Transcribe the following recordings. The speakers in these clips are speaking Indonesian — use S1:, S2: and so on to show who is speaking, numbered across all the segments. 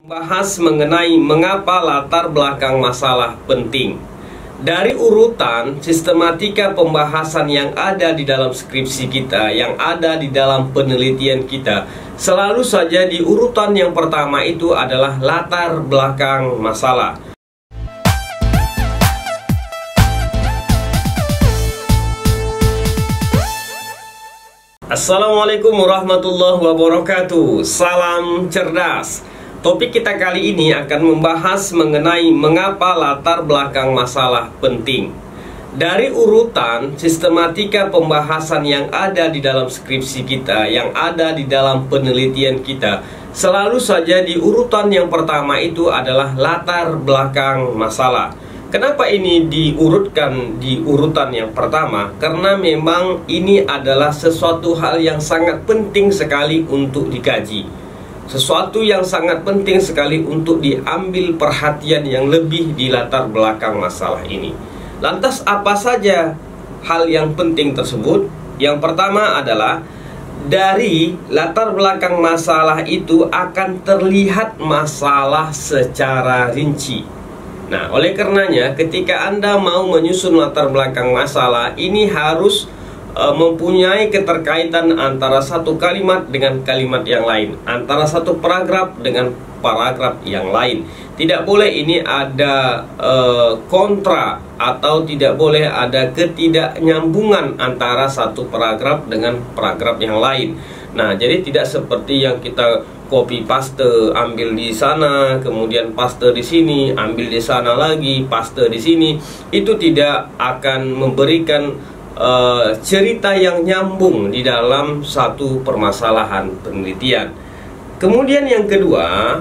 S1: Bahas mengenai mengapa latar belakang masalah penting. Dari urutan sistematika pembahasan yang ada di dalam skripsi kita, yang ada di dalam penelitian kita, selalu saja di urutan yang pertama itu adalah latar belakang masalah. Assalamualaikum warahmatullahi wabarakatuh. Salam cerdas. Topik kita kali ini akan membahas mengenai mengapa latar belakang masalah penting. Dari urutan sistematika pembahasan yang ada di dalam skripsi kita, yang ada di dalam penelitian kita, selalu saja di urutan yang pertama itu adalah latar belakang masalah. Kenapa ini diurutkan di urutan yang pertama? Karena memang ini adalah sesuatu hal yang sangat penting sekali untuk dikaji. Sesuatu yang sangat penting sekali untuk diambil perhatian yang lebih di latar belakang masalah ini. Lantas apa saja hal yang penting tersebut? Yang pertama adalah dari latar belakang masalah itu akan terlihat masalah secara rinci. Nah, oleh karenanya ketika Anda mau menyusun latar belakang masalah, ini harus mempunyai keterkaitan antara satu kalimat dengan kalimat yang lain, antara satu paragraf dengan paragraf yang lain. Tidak boleh ini ada kontra atau tidak boleh ada ketidaknyambungan antara satu paragraf dengan paragraf yang lain. Nah, jadi tidak seperti yang kita copy paste, ambil di sana, kemudian paste di sini, ambil di sana lagi, paste di sini. Itu tidak akan memberikan cerita yang nyambung di dalam satu permasalahan penelitian. Kemudian yang kedua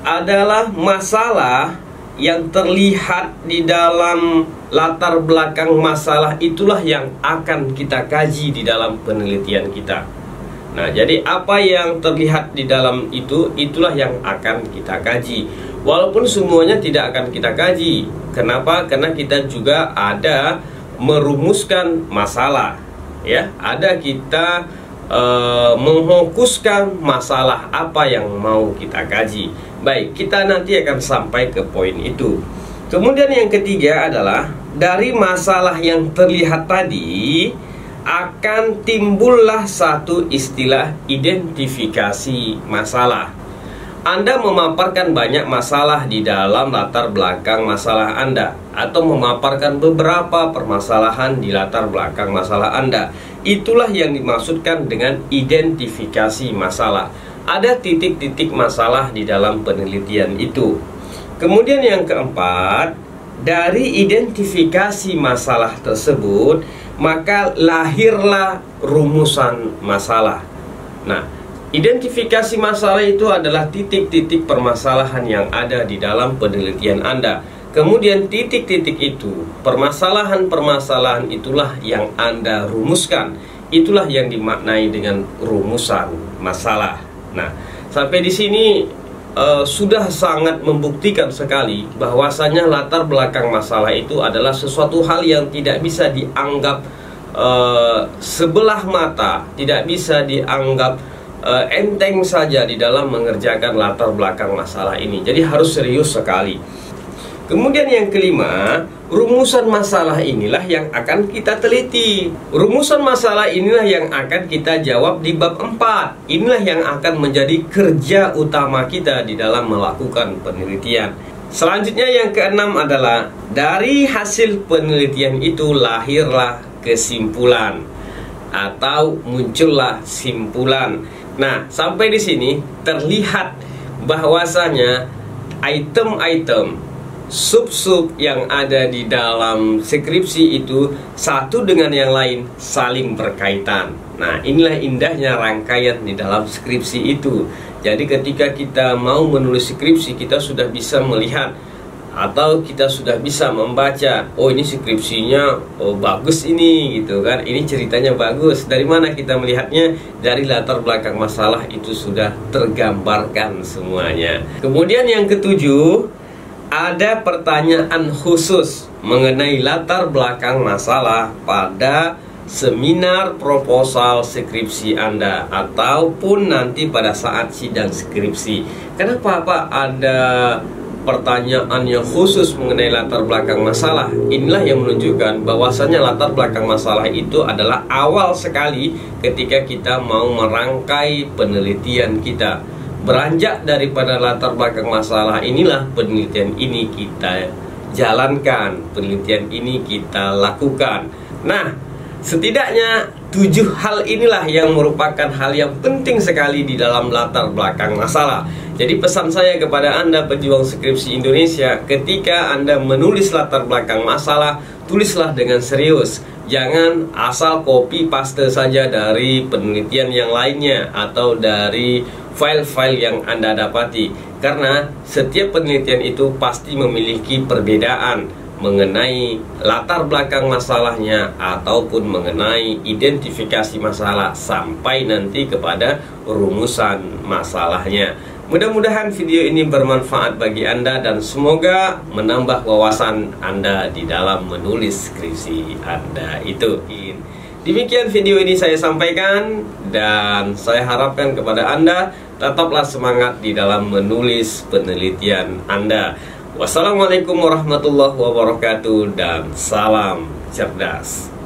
S1: adalah masalah yang terlihat di dalam latar belakang masalah itulah yang akan kita kaji di dalam penelitian kita. Nah, jadi apa yang terlihat di dalam itu, itulah yang akan kita kaji. Walaupun semuanya tidak akan kita kaji. Kenapa? Karena kita juga ada merumuskan masalah, ya, ada kita mengfokuskan masalah apa yang mau kita kaji. Baik, kita nanti akan sampai ke poin itu. Kemudian yang ketiga adalah dari masalah yang terlihat tadi akan timbullah satu istilah identifikasi masalah. Anda memaparkan banyak masalah di dalam latar belakang masalah Anda, atau memaparkan beberapa permasalahan di latar belakang masalah Anda. Itulah yang dimaksudkan dengan identifikasi masalah. Ada titik-titik masalah di dalam penelitian itu. Kemudian yang keempat, dari identifikasi masalah tersebut maka lahirlah rumusan masalah. Nah, identifikasi masalah itu adalah titik-titik permasalahan yang ada di dalam penelitian Anda. Kemudian titik-titik itu, permasalahan-permasalahan itulah yang Anda rumuskan. Itulah yang dimaknai dengan rumusan masalah. Nah, sampai di sini sudah sangat membuktikan sekali bahwasanya latar belakang masalah itu adalah sesuatu hal yang tidak bisa dianggap sebelah mata, tidak bisa dianggap enteng saja di dalam mengerjakan latar belakang masalah ini. Jadi harus serius sekali. Kemudian yang kelima, rumusan masalah inilah yang akan kita teliti. Rumusan masalah inilah yang akan kita jawab di bab 4. Inilah yang akan menjadi kerja utama kita di dalam melakukan penelitian. Selanjutnya yang keenam adalah dari hasil penelitian itu lahirlah kesimpulan atau muncullah simpulan. Nah, sampai di sini terlihat bahwasanya item-item, sub-sub yang ada di dalam skripsi itu satu dengan yang lain saling berkaitan. Nah, inilah indahnya rangkaian di dalam skripsi itu. Jadi ketika kita mau menulis skripsi, kita sudah bisa melihat atau kita sudah bisa membaca, oh ini skripsinya, oh bagus ini gitu kan, ini ceritanya bagus. Dari mana kita melihatnya? Dari latar belakang masalah itu sudah tergambarkan semuanya. Kemudian yang ketujuh, ada pertanyaan khusus mengenai latar belakang masalah pada seminar proposal skripsi Anda ataupun nanti pada saat sidang skripsi. Kenapa Pak ada pertanyaan yang khusus mengenai latar belakang masalah? Inilah yang menunjukkan bahwasannya latar belakang masalah itu adalah awal sekali ketika kita mau merangkai penelitian kita. Beranjak daripada latar belakang masalah inilah penelitian ini kita jalankan, penelitian ini kita lakukan. Nah, setidaknya 7 hal inilah yang merupakan hal yang penting sekali di dalam latar belakang masalah. Jadi pesan saya kepada Anda pejuang skripsi Indonesia, ketika Anda menulis latar belakang masalah, tulislah dengan serius. Jangan asal copy paste saja dari penelitian yang lainnya atau dari file-file yang Anda dapati. Karena setiap penelitian itu pasti memiliki perbedaan mengenai latar belakang masalahnya ataupun mengenai identifikasi masalah sampai nanti kepada rumusan masalahnya. Mudah-mudahan video ini bermanfaat bagi Anda dan semoga menambah wawasan Anda di dalam menulis skripsi Anda itu. Demikian video ini saya sampaikan dan saya harapkan kepada Anda tetaplah semangat di dalam menulis penelitian Anda. Wassalamualaikum warahmatullahi wabarakatuh dan salam cerdas.